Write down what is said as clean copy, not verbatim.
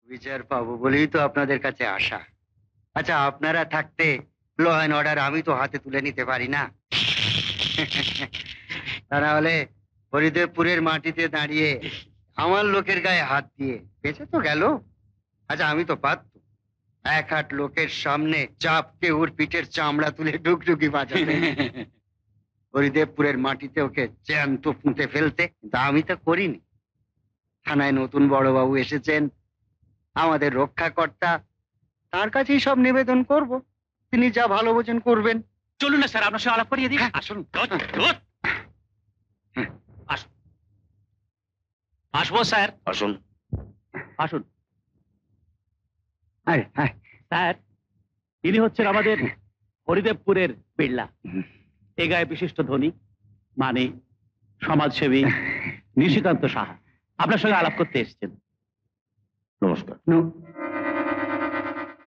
বিচার পাবো বলেই তো আপনাদের কাছে আসা। আচ্ছা, আপনারা থাকতে ল অ্যান্ড অর্ডার আমি তো হাতে তুলে নিতে পারি না। তা না হলে হরিদেবপুরের মাটিতে দাঁড়িয়ে আমার লোকের গায়ে হাত দিয়ে বেঁচে তো গেল। আচ্ছা, আমি তো পারত এক হাট লোকের সামনে চাপকে ওর পিঠের চামড়া তুলে ডুগডুগি বাজাতে, হরিদেবপুরের মাটিতে ওকে জ্যান্ত পুঁতে ফেলতে, কিন্তু আমি তো করিনি। থানায় নতুন বড়বাবু এসেছেন, আমাদের রক্ষাকর্তা, তার কাছেই সব নিবেদন করব। তিনি যা ভালো বোঝেন করবেন। চলুন না স্যার, আপনার সঙ্গে আলাপ করিয়ে দিই। আসুন। আসুন, আসবো স্যার। আসুন। আসুন আয়, আয়। স্যার, ইনি হচ্ছেন আমাদের হরিদেবপুরের বিড়লা, এ গায়ে বিশিষ্ট ধনী, মানে সমাজসেবী নিশিকান্ত সাহা আপনার সঙ্গে আলাপ করতে এসেছেন। নমস্কার।